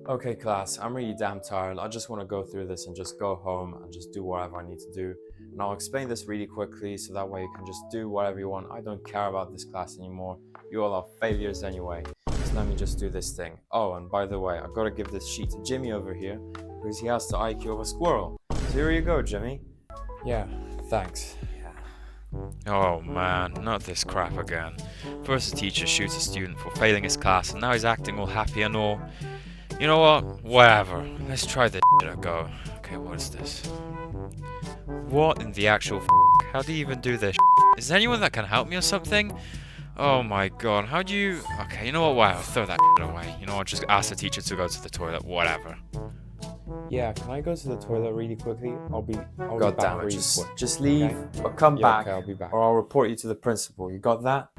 Okay, class, I'm really damn tired. I just want to go through this and just go home and just do whatever I need to do. And I'll explain this really quickly so that way you can just do whatever you want. I don't care about this class anymore. You all are failures anyway. So let me just do this thing. Oh, and by the way, I've got to give this sheet to Jimmy over here because he has the IQ of a squirrel. So here you go, Jimmy. Yeah, thanks. Oh man, not this crap again. First the teacher shoots a student for failing his class and now he's acting all happy and all. You know what? Whatever. Let's try this shit a go. Okay, what is this? What in the actual f***? How do you even do this shit? Is there anyone that can help me or something? Oh my god, how do you... Okay, you know what? Wow, throw that shit away. You know what? Just ask the teacher to go to the toilet, whatever. Yeah, can I go to the toilet really quickly? I'll be God back damn it, really just quick. just leave leave or come Yeah, back, okay, I'll be back. or I'll report you to the principal. You got that?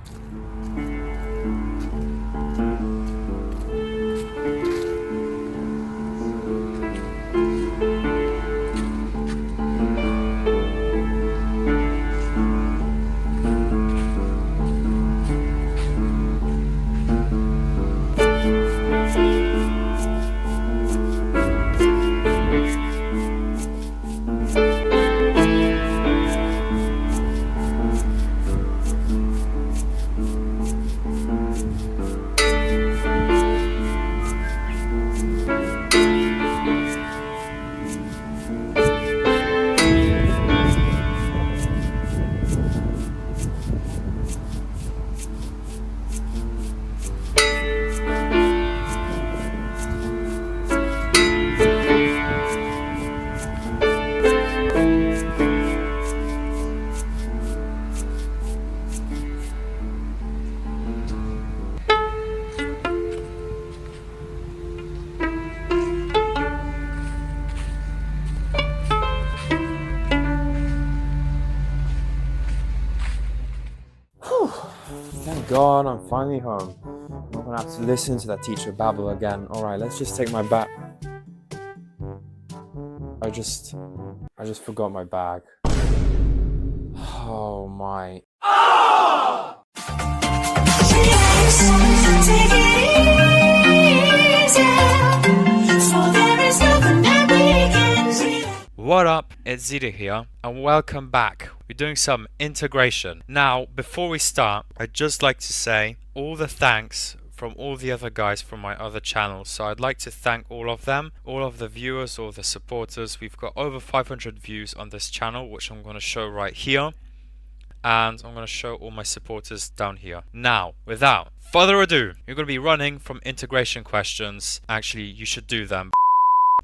Thank God I'm finally home. I'm not gonna have to listen to that teacher babble again. Alright, let's just take my bag. I just forgot my bag. Oh my. What up, it's Zita here, and welcome back. We're doing some integration. Now, before we start, I'd just like to say all the thanks from all the other guys from my other channels. So I'd like to thank all of them, all of the viewers, all the supporters. We've got over 500 views on this channel, which I'm going to show right here. And I'm going to show all my supporters down here. Now, without further ado, you're going to be running from integration questions. Actually, you should do them.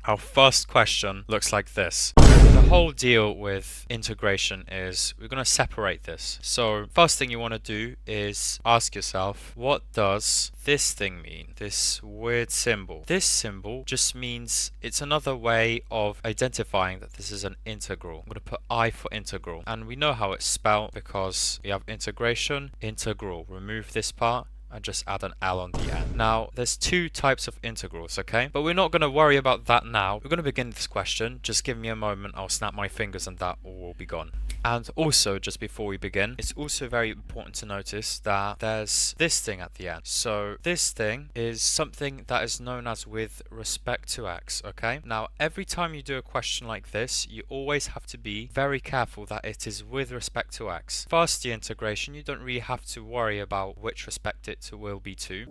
Our first question looks like this. The whole deal with integration is we're going to separate this. So first thing you want to do is ask yourself, what does this thing mean? This weird symbol. This symbol just means it's another way of identifying that this is an integral. I'm going to put I for integral. And we know how it's spelled because we have integration, integral. Remove this part and just add an L on the end. Now, there's two types of integrals, okay? But we're not going to worry about that now. We're going to begin this question. Just give me a moment. I'll snap my fingers and that all will be gone. And also, just before we begin, it's also very important to notice that there's this thing at the end. So this thing is something that is known as with respect to X, okay? Now, every time you do a question like this, you always have to be very careful that it is with respect to X. First, the integration, you don't really have to worry about which respect it will be to.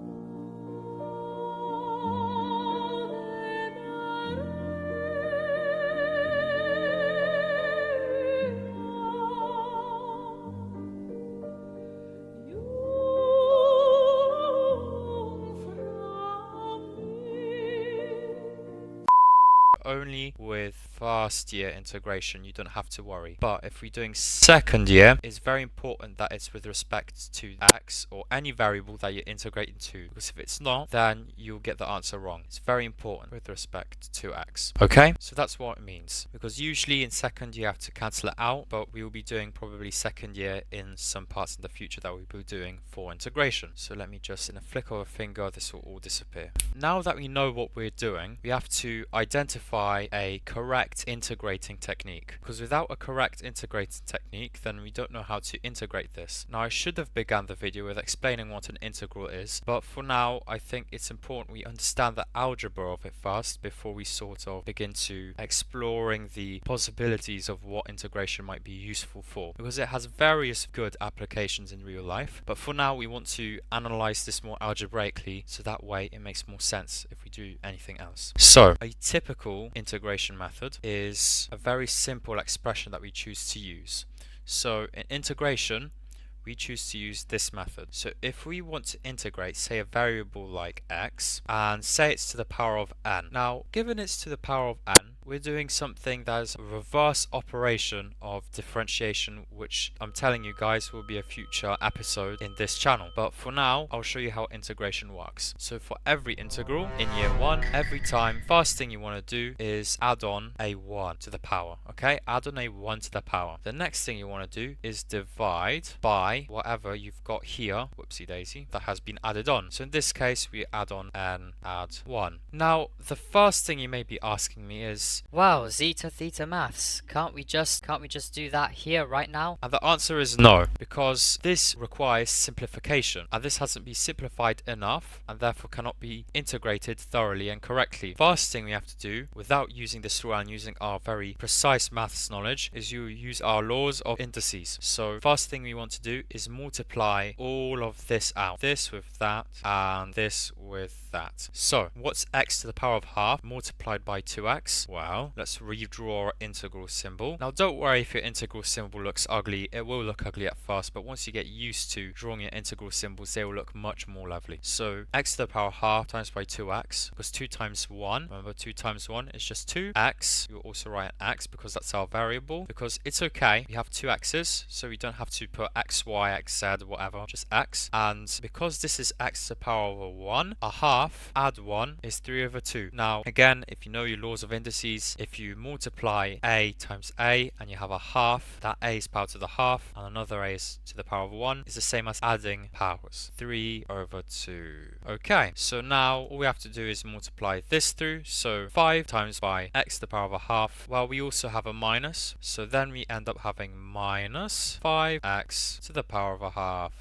Only with first year integration you don't have to worry, but if we're doing second year, it's very important that it's with respect to X or any variable that you're integrating to, because if it's not, then you'll get the answer wrong. It's very important with respect to X. Okay, so that's what it means, because usually in second year you have to cancel it out, but we will be doing probably second year in some parts in the future that we'll be doing for integration. So let me just, in a flick of a finger, this will all disappear. Now that we know what we're doing, we have to identify identify a correct integrating technique, because without a correct integrating technique, then we don't know how to integrate this. Now, I should have begun the video with explaining what an integral is, but for now I think it's important we understand the algebra of it first before we sort of begin to exploring the possibilities of what integration might be useful for, because it has various good applications in real life. But for now we want to analyze this more algebraically, so that way it makes more sense if we do anything else. So a typical integration method is a very simple expression that we choose to use. So in integration, we choose to use this method. So if we want to integrate, say, a variable like x, and say it's to the power of n. Now, given it's to the power of n, we're doing something that is a reverse operation of differentiation, which I'm telling you guys will be a future episode in this channel. But for now, I'll show you how integration works. So for every integral in year 1, every time, first thing you want to do is add on a 1 to the power. Okay, add on a 1 to the power. The next thing you want to do is divide by whatever you've got here, whoopsie daisy, that has been added on. So in this case, we add on n, add 1. Now, the first thing you may be asking me is, wow, zeta theta maths. Can't we just do that here right now? and the answer is no, because this requires simplification, and this hasn't been simplified enough, and therefore cannot be integrated thoroughly and correctly. First thing we have to do, without using this rule and using our very precise maths knowledge, is you use our laws of indices. So first thing we want to do is multiply all of this out. This with that, and this with that. So what's x to the power of half multiplied by 2x? Well, let's redraw our integral symbol. Now don't worry if your integral symbol looks ugly. It will look ugly at first, but once you get used to drawing your integral symbols, they will look much more lovely. So x to the power of half times by 2x, because 2 times 1, remember 2 times 1 is just 2. X, you'll also write an x because that's our variable, because it's okay, we have 2 x's, so we don't have to put x, y, x, z, whatever, just x. And because this is x to the power of 1, a half, add 1, is 3 over 2. Now, again, if you know your laws of indices, if you multiply a times a and you have a half, that a is power to the half and another a is to the power of 1 is the same as adding powers. 3 over 2. Okay, so now all we have to do is multiply this through. So 5 times by x to the power of a half. Well, we also have a minus, so then we end up having minus 5x to the power of a half.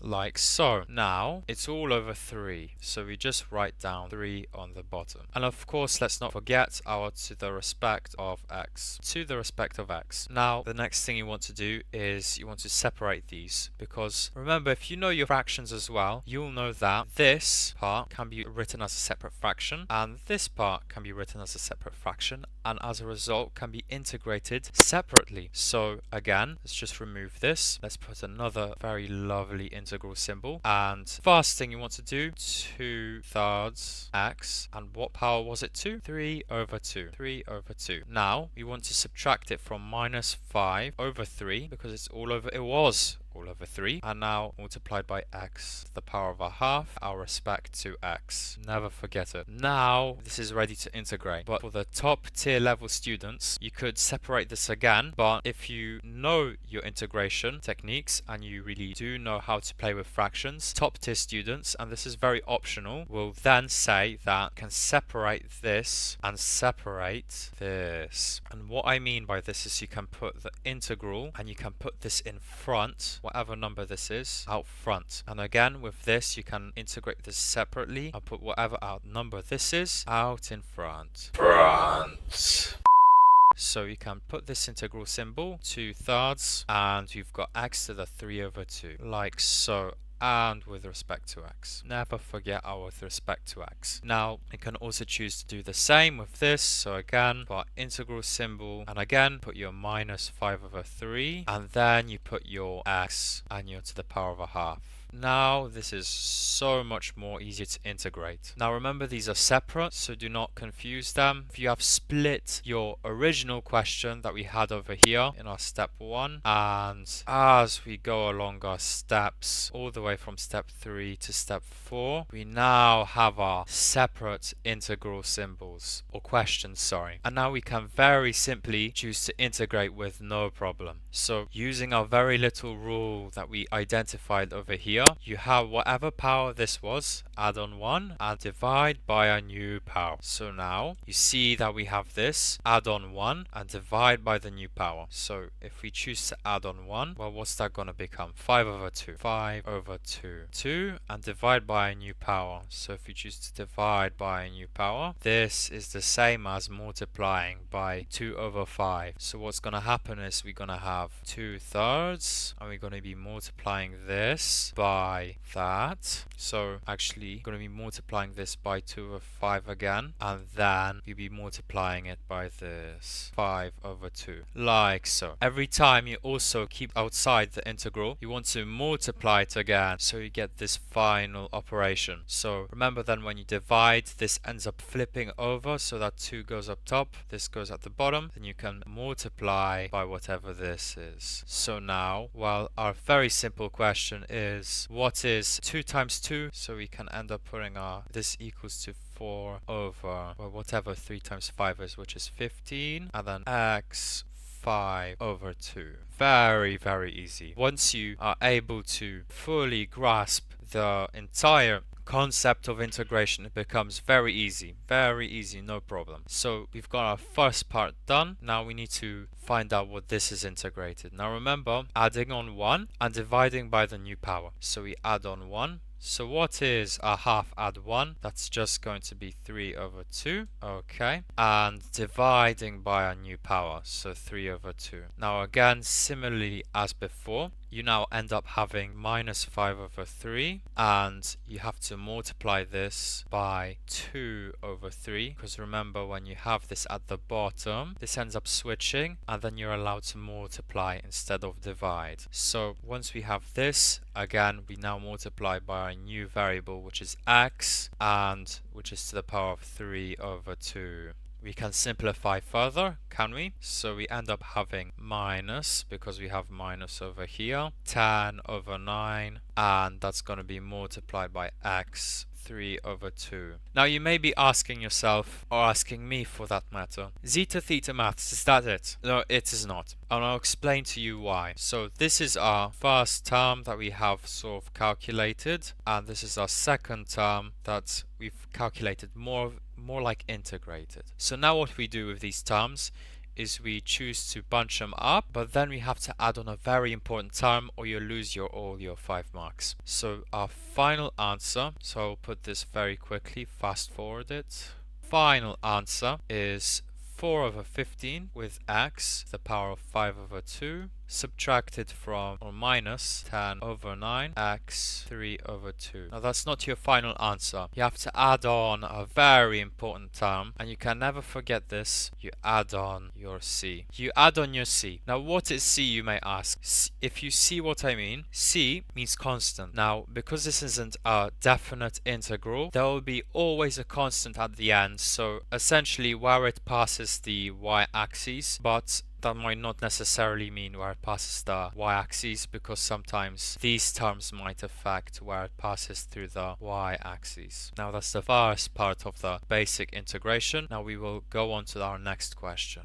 Like so. Now it's all over 3, so we just write down 3 on the bottom. And of course, let's not forget our to the respect of x. To the respect of x. Now the next thing you want to do is you want to separate these, because remember, if you know your fractions as well, you'll know that this part can be written as a separate fraction and this part can be written as a separate fraction, and as a result can be integrated separately. So again, let's just remove this. Let's put another very lovely integral symbol, and first thing you want to do, 2/3 x, and what power was it to? 3 over 2. 3 over 2. Now we want to subtract it from minus 5 over 3, because it's all over, it was all over 3, and now multiplied by x to the power of a half, our respect to x. Never forget it. Now this is ready to integrate, but for the top tier level students, you could separate this again, but if you know your integration techniques and you really do know how to play with fractions, top tier students, and this is very optional, will then say that can separate this and separate this. And what I mean by this is you can put the integral and you can put this in front, whatever number this is, out front. And again, with this, you can integrate this separately and put whatever number this is out in front. So you can put this integral symbol, 2/3, and you've got x to the 3 over 2, like so. And with respect to x. Never forget our with respect to x. Now, you can also choose to do the same with this. So again, put integral symbol, and again, put your minus 5 over 3, and then you put your x, and you're to the power of a half. Now this is so much more easier to integrate. Now remember, these are separate, so do not confuse them. If you have split your original question that we had over here in our step 1, and as we go along our steps all the way from step 3 to step 4, we now have our separate integral symbols, or questions, sorry. And now we can very simply choose to integrate with no problem. So using our very little rule that we identified over here, here, you have whatever power this was, add on 1 and divide by a new power. So now you see that we have this, add on 1 and divide by the new power. So if we choose to add on 1, well, what's that going to become? 5 over 2. 5 over 2. 2 and divide by a new power. So if we choose to divide by a new power, this is the same as multiplying by 2 over 5. So what's going to happen is we're going to have 2/3 and we're going to be multiplying this by that. So actually going to be multiplying this by 2 over 5 again, and then we'll be multiplying it by this 5 over 2, like so. Every time you also keep outside the integral, you want to multiply it again, so you get this final operation. So remember then when you divide, this ends up flipping over, so that 2 goes up top, this goes at the bottom, then you can multiply by whatever this is. So now, well, our very simple question is, what is 2 times 2? So we can end up putting this equals to 4 over, well, whatever 3 times 5 is, which is 15, and then x 5 over 2. Very, very easy. Once you are able to fully grasp the entire concept of integration, it becomes very easy, no problem. So we've got our first part done. Now we need to find out what this is integrated. Now remember, adding on 1 and dividing by the new power. So we add on 1. So what is a half add 1? That's just going to be 3 over 2. Okay. And dividing by a new power. So 3 over 2. Now again, similarly as before, you now end up having minus 5 over 3, and you have to multiply this by 2 over 3, because remember, when you have this at the bottom, this ends up switching, and then you're allowed to multiply instead of divide. So once we have this, again, we now multiply by a new variable, which is x, and which is to the power of 3 over 2. We can simplify further, can we? So we end up having minus, because we have minus over here, 10 over 9, and that's going to be multiplied by x, 3 over 2. Now you may be asking yourself, or asking me for that matter, zeta theta maths, is that it? No, it is not. And I'll explain to you why. So this is our first term that we have sort of calculated, and this is our second term that we've calculated more like integrated. So now what we do with these terms is we choose to bunch them up, but then we have to add on a very important term or you lose all your 5 marks. So our final answer, so I'll put this very quickly, fast forward it. Final answer is 4 over 15 with x, the power of 5 over 2, subtracted from, or minus 10 over 9, x 3 over 2. Now that's not your final answer. You have to add on a very important term, and you can never forget this. You add on your c. You add on your c. Now what is c, you may ask? If you see what I mean, c means constant. Now because this isn't a definite integral, there will be always a constant at the end, so essentially where it passes the y-axis, but that might not necessarily mean where it passes the y-axis, because sometimes these terms might affect where it passes through the y-axis. Now that's the first part of the basic integration. Now we will go on to our next question.